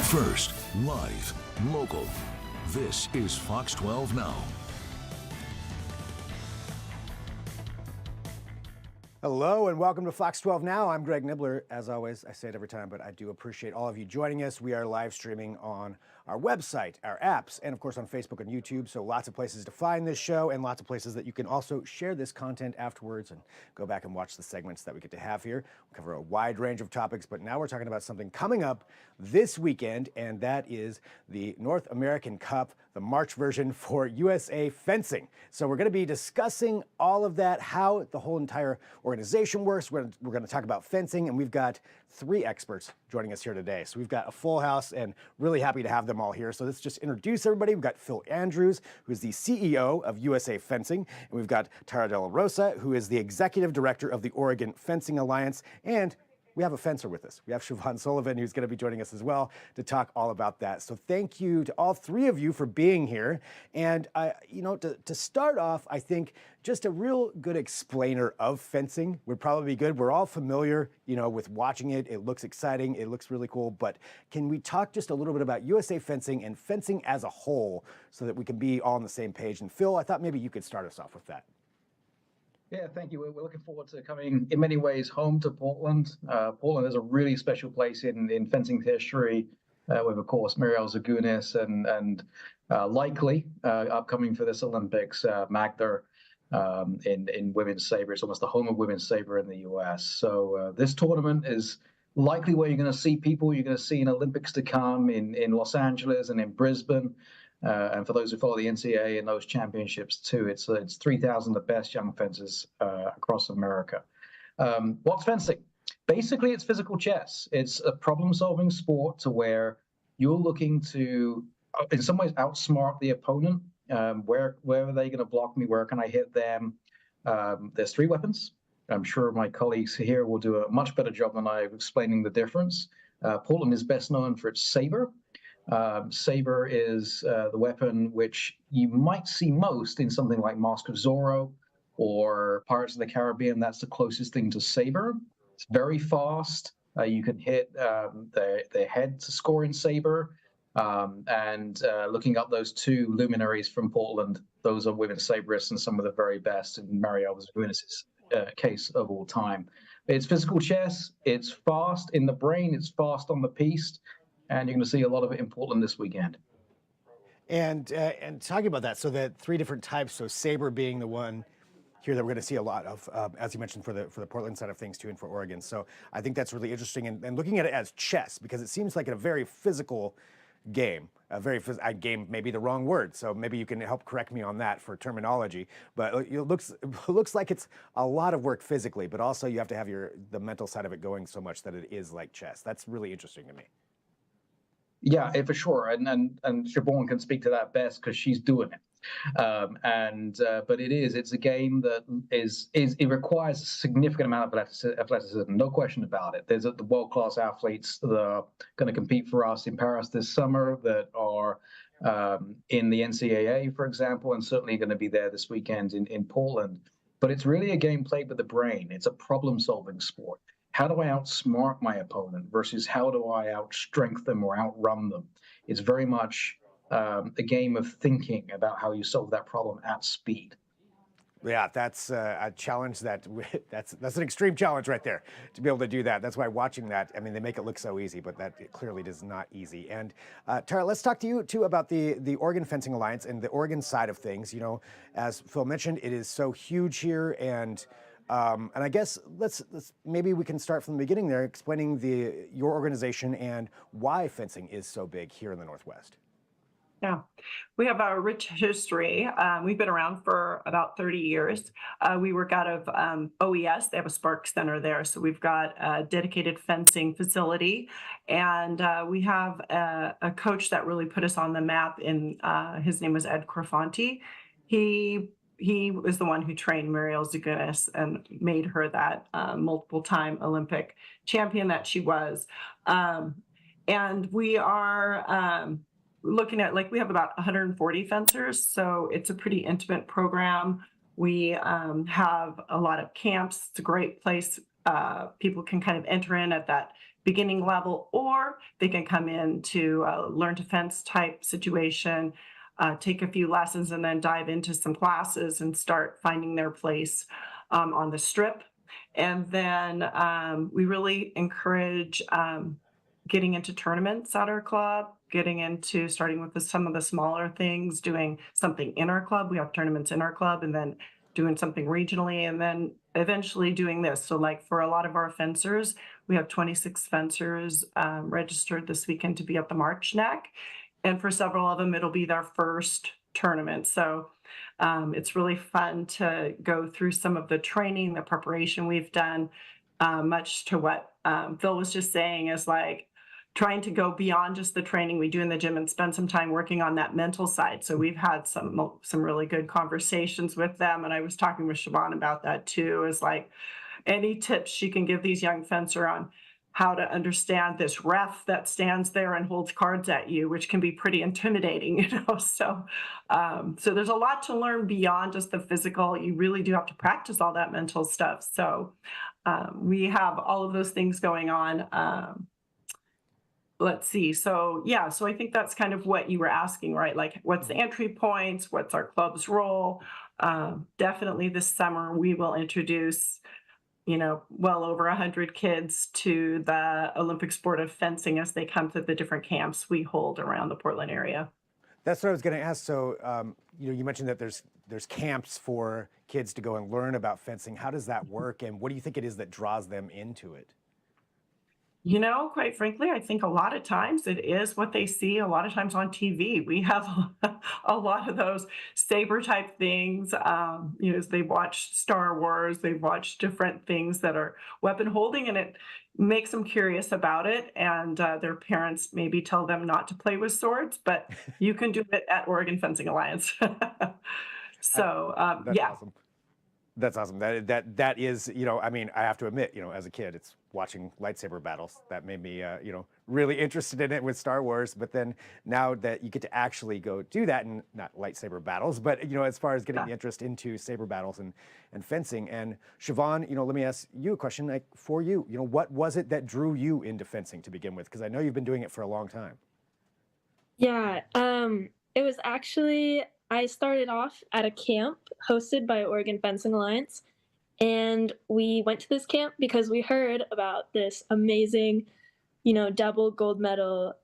First, live, local. This is Fox 12 Now. Hello and welcome to Fox 12 Now. I'm Greg Nibbler. As always, I say it every time, but I do appreciate all of you joining us. We are live streaming on our website, our apps, and of course on Facebook and YouTube. So lots of places to find this show and lots of places that you can also share this content afterwards and go back and watch the segments that we get to have here. We cover a wide range of topics, but now we're talking about something coming up this weekend, and that is the North American Cup, the March version for USA Fencing. So we're going to be discussing all of that, how the whole entire organization works. We're going to talk about fencing, and we've got three experts joining us here today. So we've got a full house and really happy to have them all here. So let's just introduce everybody. We've got Phil Andrews, who is the CEO of USA Fencing, and we've got Tara De La Rosa, who is the executive director of the Oregon Fencing Alliance, and we have a fencer with us. We have Siobhan Sullivan, who's going to be joining us as well to talk all about that. So thank you to all three of you for being here. And, to start off, I think just a real good explainer of fencing would probably be good. We're all familiar, with watching it. It looks exciting. It looks really cool. But can we talk just a little bit about USA Fencing and fencing as a whole so that we can be all on the same page? And Phil, I thought maybe you could start us off with that. Yeah, thank you. We're looking forward to coming, in many ways, home to Portland. Portland is a really special place in fencing history, with, of course, Muriel Zagunis and likely upcoming for this Olympics, Magda in women's saber. It's almost the home of women's saber in the U.S. So this tournament is likely where you're going to see people you're going to see in Olympics to come in Los Angeles and in Brisbane. And for those who follow the NCAA and those championships too, it's 3,000 of the best young fencers across America. What's fencing? Basically, it's physical chess. It's a problem-solving sport to where you're looking to, in some ways, outsmart the opponent. Where are they going to block me? Where can I hit them? There's three weapons. I'm sure my colleagues here will do a much better job than I of explaining the difference. Portland is best known for its saber. Saber is the weapon which you might see most in something like Mask of Zorro or Pirates of the Caribbean. That's the closest thing to saber. It's very fast. You can hit the head to score in saber. And looking up those two luminaries from Portland, those are women saberists and some of the very best in Muriel Zagunis' case of all time. It's physical chess. It's fast in the brain. It's fast on the piece. And you're going to see a lot of it in Portland this weekend. And talking about that, so the three different types, so saber being the one here that we're going to see a lot of, as you mentioned, for the Portland side of things too, and for Oregon. So I think that's really interesting, and looking at it as chess, because it seems like a very physical game. Game may be the wrong word, so maybe you can help correct me on that for terminology. But it looks like it's a lot of work physically, but also you have to have the mental side of it going so much that it is like chess. That's really interesting to me. Yeah, for sure, and Siobhan can speak to that best because she's doing it. But it's a game that it requires a significant amount of athleticism, no question about it. There's the world-class athletes that are going to compete for us in Paris this summer that are in the NCAA, for example, and certainly going to be there this weekend in Portland. But it's really a game played with the brain. It's a problem-solving sport. How do I outsmart my opponent versus how do I outstrength them or outrun them? It's very much a game of thinking about how you solve that problem at speed. Yeah, that's a challenge that's an extreme challenge right there to be able to do that. That's why watching that, I mean, they make it look so easy, but it clearly is not easy. And Tara, let's talk to you too about the Oregon Fencing Alliance and the Oregon side of things. As Phil mentioned, it is so huge here, and I guess let's maybe we can start from the beginning there, explaining your organization and why fencing is so big here in the Northwest. Yeah, we have a rich history. We've been around for about 30 years. We work out of OES. They have a Spark Center there. So we've got a dedicated fencing facility. And we have a coach that really put us on the map. His name was Ed Crofanti. He was the one who trained Muriel Zagunis and made her that multiple-time Olympic champion that she was. And we are looking at, we have about 140 fencers, so it's a pretty intimate program. We have a lot of camps. It's a great place people can kind of enter in at that beginning level, or they can come in to learn to fence type situation, take a few lessons, and then dive into some classes and start finding their place on the strip. And then we really encourage getting into tournaments at our club, getting into starting with some of the smaller things, doing something in our club. We have tournaments in our club, and then doing something regionally, and then eventually doing this. So, like for a lot of our fencers, we have 26 fencers registered this weekend to be at the March Knack. And for several of them, it'll be their first tournament. So it's really fun to go through some of the training, the preparation we've done, much to what Phil was just saying, is like trying to go beyond just the training we do in the gym and spend some time working on that mental side. So we've had some really good conversations with them. And I was talking with Siobhan about that too, is like any tips she can give these young fencer on how to understand this ref that stands there and holds cards at you, which can be pretty intimidating, you know. So there's a lot to learn beyond just the physical. You really do have to practice all that mental stuff. So we have all of those things going on. Let's see. So yeah, so I think that's kind of what you were asking, right? Like, what's the entry points? What's our club's role? Definitely this summer we will introduce, well over 100 kids to the Olympic sport of fencing as they come to the different camps we hold around the Portland area. That's what I was going to ask. So, you mentioned that there's camps for kids to go and learn about fencing. How does that work, and what do you think it is that draws them into it? Quite frankly, I think a lot of times it is what they see a lot of times on TV. We have a lot of those saber type things. They've watched Star Wars, they've watched different things that are weapon holding, and it makes them curious about it. And their parents maybe tell them not to play with swords, but you can do it at Oregon Fencing Alliance. So, That's yeah. awesome. That's awesome. That is, I mean, I have to admit, as a kid, it's watching lightsaber battles that made me, really interested in it with Star Wars. But then now that you get to actually go do that, and not lightsaber battles, but, as far as getting the interest into saber battles and fencing. And Siobhan, let me ask you a question, like for you, what was it that drew you into fencing to begin with? Because I know you've been doing it for a long time. Yeah, it was actually, I started off at a camp hosted by Oregon Fencing Alliance, and we went to this camp because we heard about this amazing, double gold medal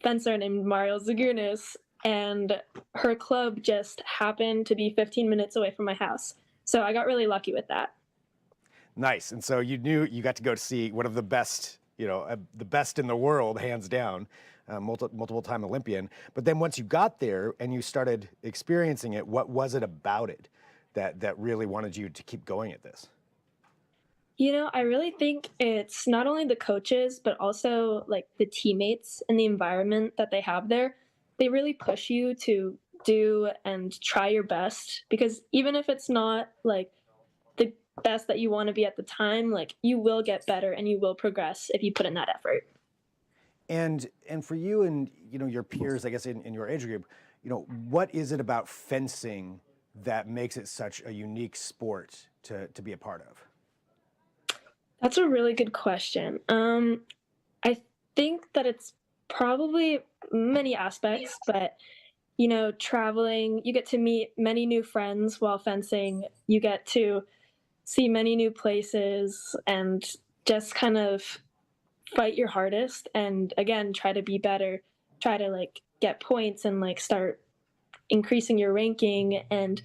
fencer named Mariel Zagunis, and her club just happened to be 15 minutes away from my house. So I got really lucky with that. Nice. And so you knew you got to go to see one of the best, the best in the world, hands down. Multiple time Olympian. But then once you got there and you started experiencing it, what was it about it that really wanted you to keep going at this? I really think it's not only the coaches, but also like the teammates and the environment that they have there. They really push you to do and try your best, because even if it's not like the best that you want to be at the time, like you will get better and you will progress if you put in that effort. And for you and your peers, I guess in your age group, what is it about fencing that makes it such a unique sport to be a part of? That's a really good question. I think that it's probably many aspects, but traveling, you get to meet many new friends while fencing. You get to see many new places and just kind of fight your hardest, and again try to be better, try to like get points and like start increasing your ranking. And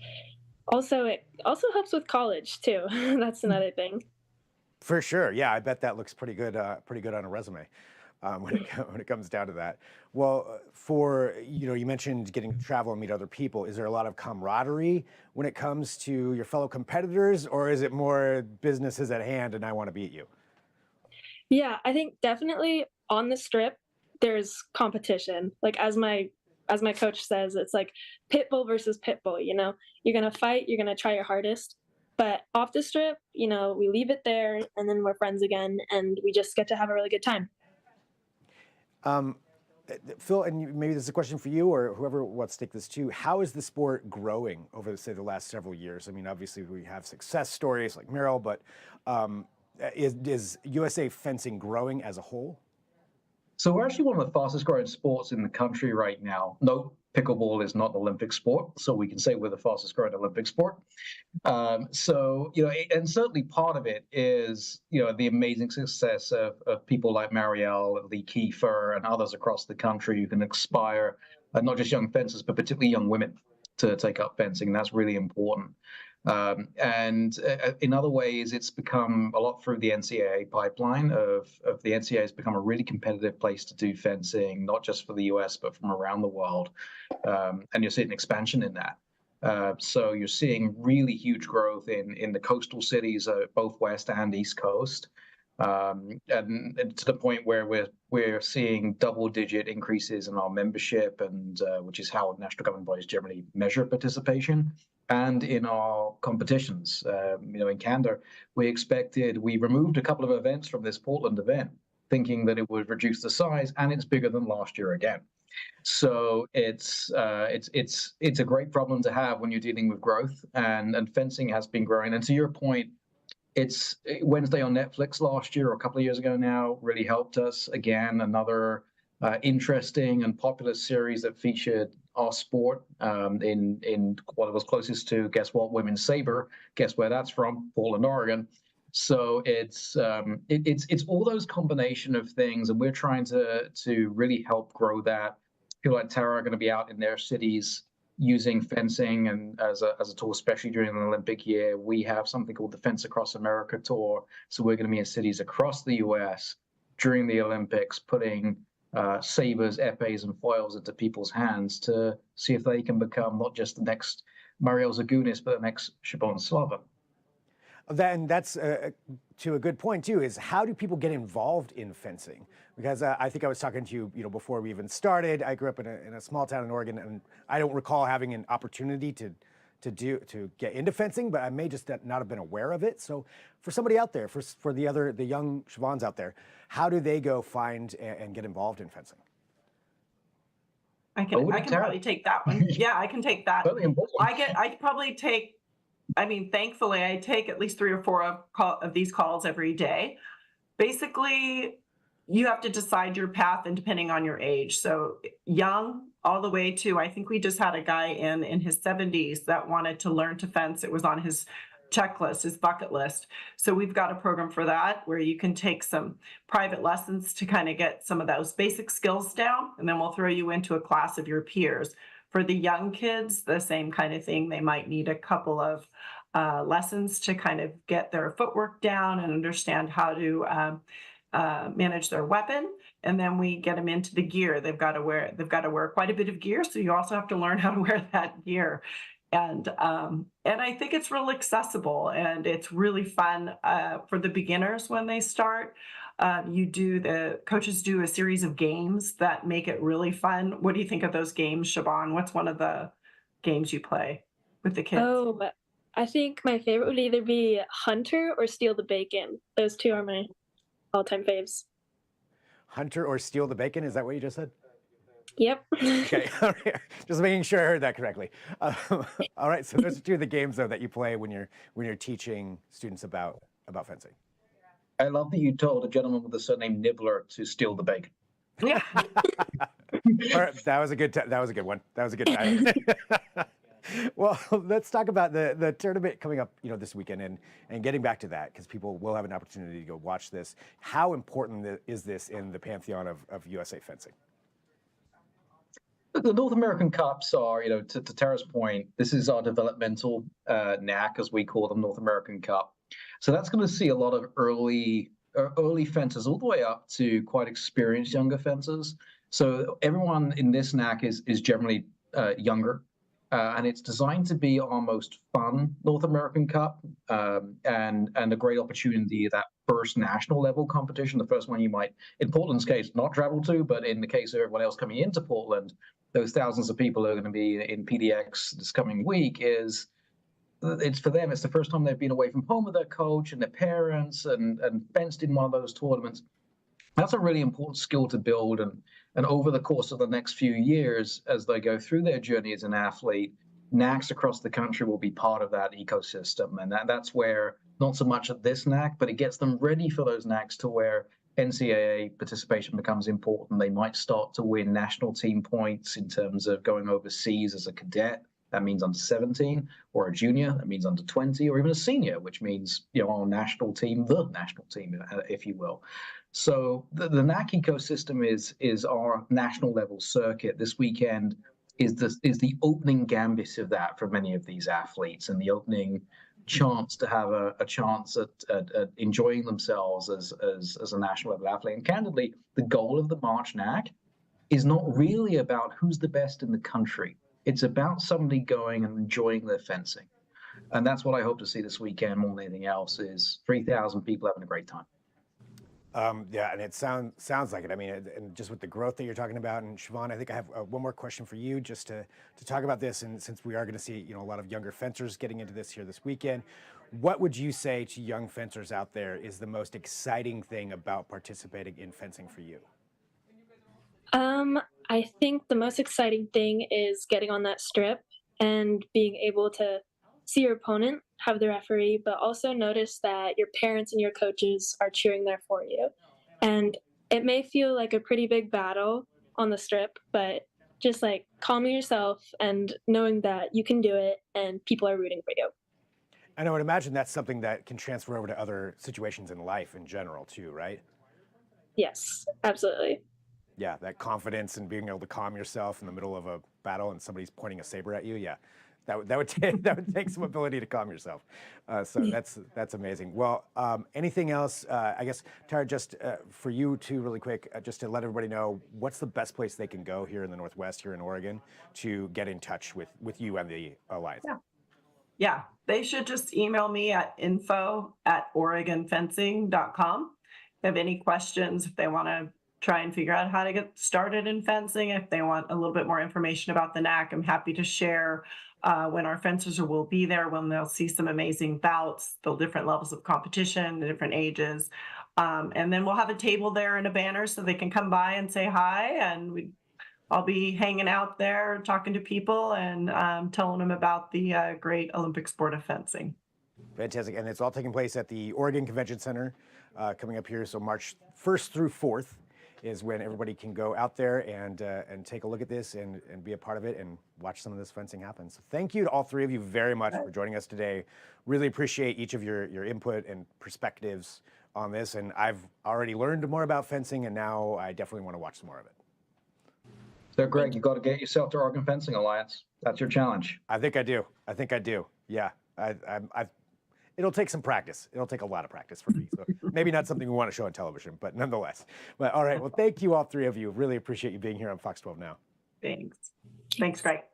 also it also helps with college too. That's another thing. For sure. Yeah, I bet that looks pretty good on a resume when it comes down to that. Well, for you mentioned getting to travel and meet other people. Is there a lot of camaraderie when it comes to your fellow competitors, or is it more business is at hand and I want to beat you? Yeah, I think definitely on the strip, there's competition. Like as my coach says, it's like pit bull versus pit bull, You're gonna fight, you're gonna try your hardest. But off the strip, we leave it there and then we're friends again and we just get to have a really good time. Phil, and maybe this is a question for you or whoever wants to take this too. How is the sport growing over, say, the last several years? I mean, obviously we have success stories like Merrill, but is USA fencing growing as a whole? So we're actually one of the fastest growing sports in the country right now. No, pickleball is not an Olympic sport, so we can say we're the fastest growing Olympic sport. So, and certainly part of it is, the amazing success of people like Marielle, Lee Kiefer, and others across the country who can inspire not just young fencers, but particularly young women to take up fencing. That's really important. And in other ways, it's become a lot through the NCAA pipeline of the NCAA has become a really competitive place to do fencing, not just for the US, but from around the world. And you're seeing an expansion in that. So you're seeing really huge growth in the coastal cities, both West and East Coast. And to the point where we're seeing double-digit increases in our membership, and which is how national governing bodies generally measure participation, and in our competitions. In Canada, we removed a couple of events from this Portland event, thinking that it would reduce the size, and it's bigger than last year again. So it's a great problem to have when you're dealing with growth, and fencing has been growing. And to your point, it's Wednesday on Netflix last year, or a couple of years ago now, really helped us. Again, another interesting and popular series that featured our sport in what was closest to, guess what, women's saber. Guess where that's from? Portland, Oregon. So it's all those combination of things, and we're trying to really help grow that. People like Tara are going to be out in their cities using fencing and as a tool, especially during an Olympic year. We have something called the Fence Across America Tour. So we're going to be in cities across the US during the Olympics, putting sabers, epées, and foils into people's hands to see if they can become not just the next Marielle Zagunis, but the next Siobhan Slava. Then that's to a good point too, is how do people get involved in fencing? Because I think I was talking to you, before we even started. I grew up in a small town in Oregon, and I don't recall having an opportunity to get into fencing, but I may just not have been aware of it. So for somebody out there, for the young Siobhans out there, how do they go find and get involved in fencing? I can probably take that one. Yeah, I can take that. I probably take. Thankfully, I take at least 3 or 4 of these calls every day. Basically, you have to decide your path, and depending on your age. So young, all the way to, I think we just had a guy in his 70s that wanted to learn to fence. It was on his checklist, his bucket list. So we've got a program for that where you can take some private lessons to kind of get some of those basic skills down, and then we'll throw you into a class of your peers. For the young kids, the same kind of thing. They might need a couple of lessons to kind of get their footwork down and understand how to manage their weapon. And then we get them into the gear. They've got to wear quite a bit of gear. So you also have to learn how to wear that gear. And I think it's real accessible, and it's really fun for the beginners when they start. The coaches do a series of games that make it really fun. What do you think of those games, Siobhan? What's one of the games you play with the kids? Oh, but I think my favorite would either be Hunter or Steal the Bacon. Those two are my all-time faves. Hunter or Steal the Bacon? Is that what you just said? Yep. Okay, just making sure I heard that correctly. All right, so those are 2 of the games though that you play when you're teaching students about fencing. I love that you told a gentleman with the surname Nibbler to steal the bacon. Yeah. All right, that was a good one. That was a good time. Well, let's talk about the tournament coming up, this weekend, and getting back to that, because people will have an opportunity to go watch this. How important is this in the pantheon of USA fencing? The North American Cups are, to Tara's point, this is our developmental Knack, as we call them, North American Cup. So that's going to see a lot of early fencers, all the way up to quite experienced younger fencers. So everyone in this Knack is generally younger, and it's designed to be our most fun North American Cup, and a great opportunity, that first national level competition, the first one you might, in Portland's case, not travel to, but in the case of everyone else coming into Portland, those thousands of people who are going to be in PDX this coming week, it's for them, it's the first time they've been away from home with their coach and their parents and fenced in one of those tournaments. That's a really important skill to build, and over the course of the next few years, as they go through their journey as an athlete, NACs across the country will be part of that ecosystem, and that's where not so much at this Knack, but it gets them ready for those Knacks to where NCAA participation becomes important. They might start to win national team points in terms of going overseas as a cadet. That means under 17, or a junior. That means under 20, or even a senior, which means, our national team, the national team, if you will. So the Knack ecosystem is our national level circuit. This weekend is the opening gambit of that for many of these athletes, and the opening chance to have a chance at enjoying themselves as a national level athlete. And candidly, the goal of the March Knack is not really about who's the best in the country. It's about somebody going and enjoying their fencing. And that's what I hope to see this weekend more than anything else, is 3,000 people having a great time. Yeah, and it sounds like it. I mean, and just with the growth that you're talking about, and Siobhan, I think I have one more question for you, just to talk about this. And since we are going to see, a lot of younger fencers getting into this here this weekend, what would you say to young fencers out there is the most exciting thing about participating in fencing for you? I think the most exciting thing is getting on that strip and being able to see your opponent, have the referee, but also notice that your parents and your coaches are cheering there for you. And it may feel like a pretty big battle on the strip, but just like calming yourself and knowing that you can do it and people are rooting for you. And I would imagine that's something that can transfer over to other situations in life in general too, right? Yes, absolutely. Yeah, that confidence and being able to calm yourself in the middle of a battle and somebody's pointing a saber at you. Yeah, that would take some ability to calm yourself. So that's amazing. Well, anything else? I guess, Tara, just for you too, really quick, just to let everybody know, what's the best place they can go here in the Northwest, here in Oregon, to get in touch with you and the Alliance? Yeah, they should just email me at info@oregonfencing.com. If they have any questions, if they want to try and figure out how to get started in fencing, if they want a little bit more information about the Knack, I'm happy to share when our fencers will be there, when they'll see some amazing bouts, the different levels of competition, the different ages. And then we'll have a table there and a banner so they can come by and say hi. And I'll be hanging out there talking to people and telling them about the great Olympic sport of fencing. Fantastic. And it's all taking place at the Oregon Convention Center coming up here. So March 1st through 4th is when everybody can go out there and take a look at this and be a part of it and watch some of this fencing happen. So thank you to all three of you very much for joining us today. Really appreciate each of your input and perspectives on this. And I've already learned more about fencing, and now I definitely want to watch some more of it. So, Greg, you've got to get yourself to Oregon Fencing Alliance. That's your challenge. I think I do. Yeah, it'll take some practice. It'll take a lot of practice for me. So maybe not something we want to show on television, but nonetheless. But all right. Well, thank you all three of you. Really appreciate you being here on Fox 12 Now. Thanks, Greg.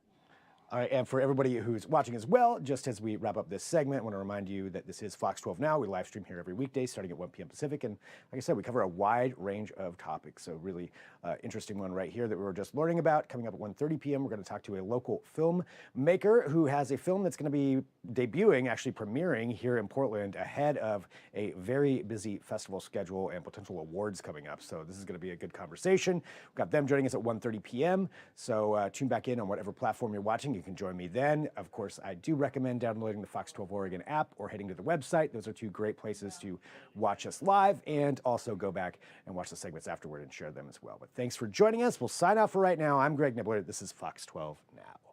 All right, and for everybody who's watching as well, just as we wrap up this segment, I want to remind you that this is Fox 12 Now. We live stream here every weekday starting at 1 p.m. Pacific. And like I said, we cover a wide range of topics. So really interesting one right here that we were just learning about. Coming up at 1:30 p.m., we're going to talk to a local filmmaker who has a film that's going to be debuting, actually premiering here in Portland ahead of a very busy festival schedule and potential awards coming up. So this is going to be a good conversation. We've got them joining us at 1:30 p.m. So tune back in on whatever platform you're watching. You can join me then. Of course, I do recommend downloading the Fox 12 Oregon app or heading to the website. Those are two great places to watch us live and also go back and watch the segments afterward and share them as well. But thanks for joining us. We'll sign off for right now. I'm Greg Nibbler. This is Fox 12 Now.